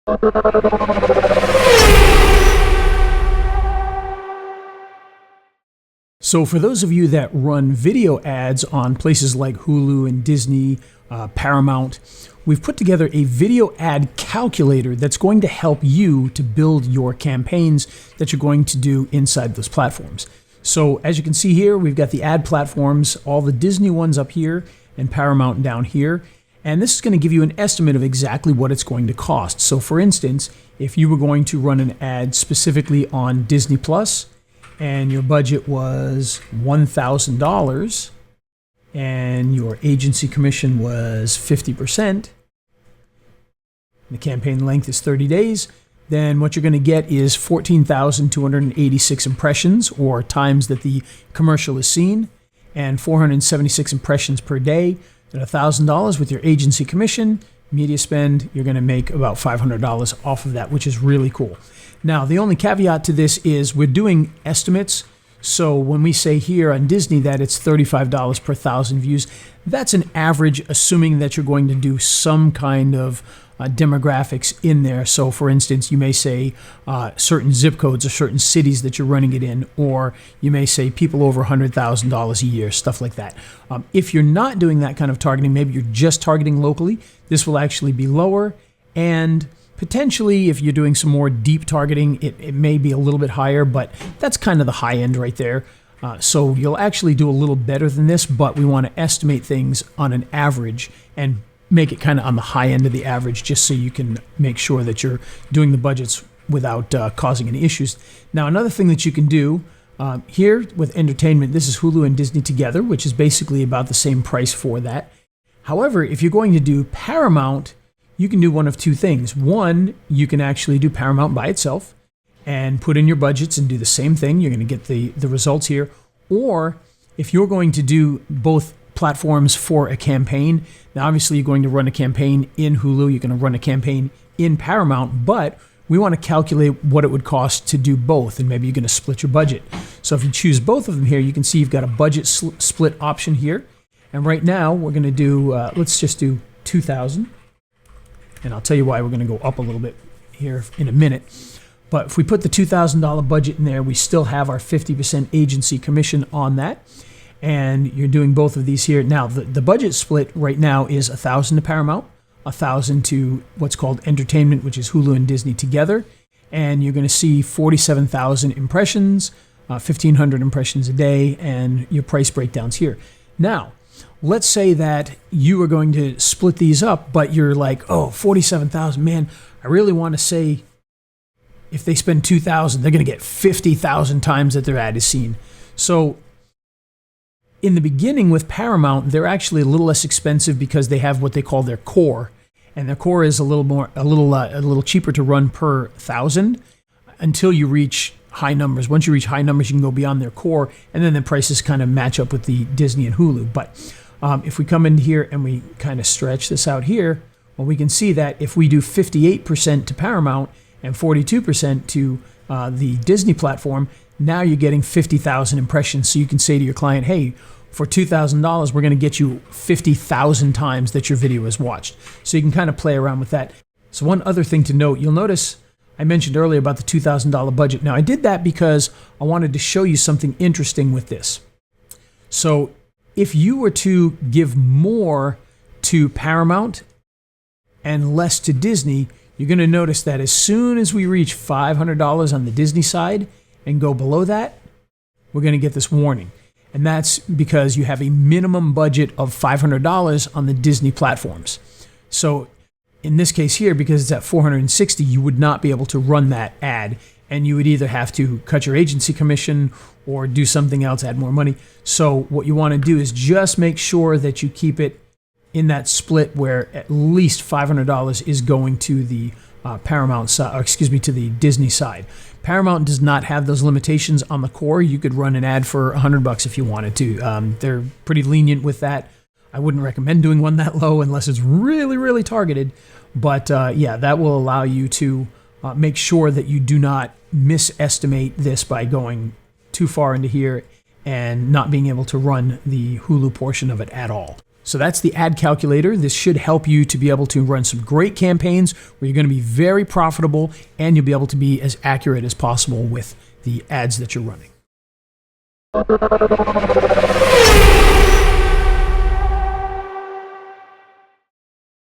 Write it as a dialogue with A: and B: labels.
A: So for those of you that run video ads on places like Hulu and Disney, Paramount, we've put together a video ad calculator that's going to help you to build your campaigns that you're going to do inside those platforms. So as you can see here, we've got the ad platforms, all the Disney ones up here and Paramount down here. And this is going to give you an estimate of exactly what it's going to cost. So for instance, if you were going to run an ad specifically on Disney Plus, and your budget was $1,000 and your agency commission was 50%, the campaign length is 30 days, then what you're going to get is 14,286 impressions, or times that the commercial is seen, and 476 impressions per day. At $1,000 with your agency commission, media spend, you're going to make about $500 off of that, which is really cool. Now, the only caveat to this is we're doing estimates. So when we say here on Disney that it's $35 per 1,000 views, that's an average, assuming that you're going to do some kind of demographics in there. So for instance, you may say certain zip codes or certain cities that you're running it in, or you may say people over $100,000 a year, stuff like that. If you're not doing that kind of targeting, maybe you're just targeting locally, this will actually be lower. And potentially, if you're doing some more deep targeting, it may be a little bit higher, but that's kind of the high end right there. So you'll actually do a little better than this, but we want to estimate things on an average and make it kind of on the high end of the average, just so you can make sure that you're doing the budgets without causing any issues. Now, another thing that you can do here with entertainment, this is Hulu and Disney together, which is basically about the same price for that. However, if you're going to do Paramount, you can do one of two things. One, you can actually do Paramount by itself and put in your budgets and do the same thing. You're going to get the results here. Or if you're going to do both platforms for a campaign, now obviously you're going to run a campaign in Hulu, you're going to run a campaign in Paramount, but we want to calculate what it would cost to do both, and maybe you're going to split your budget. So if you choose both of them here, you can see you've got a budget split option here. And right now we're going to do, let's just do 2,000. And I'll tell you why we're going to go up a little bit here in a minute. But if we put the $2,000 budget in there, we still have our 50% agency commission on that. And you're doing both of these here. Now, the budget split right now is $1,000 to Paramount, $1,000 to what's called entertainment, which is Hulu and Disney together. And you're going to see 47,000 impressions, 1,500 impressions a day, and your price breakdowns here. Now, let's say that you are going to split these up, but you're like, oh, 47,000, man, I really want to say if they spend 2,000, they're going to get 50,000 times that their ad is seen. So in the beginning with Paramount, they're actually a little less expensive because they have what they call their core, and their core is a little cheaper to run per 1,000 until you reach high numbers. Once you reach high numbers, you can go beyond their core, and then the prices kind of match up with the Disney and Hulu. But if we come in here and we kind of stretch this out here, well, we can see that if we do 58% to Paramount and 42% to the Disney platform, now you're getting 50,000 impressions. So you can say to your client, hey, for $2,000, we're going to get you 50,000 times that your video is watched. So you can kind of play around with that. So one other thing to note, you'll notice I mentioned earlier about the $2,000 budget. Now, I did that because I wanted to show you something interesting with this. So if you were to give more to Paramount and less to Disney, you're going to notice that as soon as we reach $500 on the Disney side and go below that, we're going to get this warning. And that's because you have a minimum budget of $500 on the Disney platforms. So in this case here, because it's at 460, you would not be able to run that ad, and you would either have to cut your agency commission or do something else, add more money. So what you want to do is just make sure that you keep it in that split where at least $500 is going to the Paramount side, or excuse me, to the Disney side. Paramount does not have those limitations on the core. You could run an ad for $100 if you wanted to. They're pretty lenient with that. I wouldn't recommend doing one that low unless it's really, really targeted. But yeah, that will allow you to make sure that you do not misestimate this by going too far into here and not being able to run the Hulu portion of it at all. So that's the ad calculator. This should help you to be able to run some great campaigns where you're going to be very profitable and you'll be able to be as accurate as possible with the ads that you're running.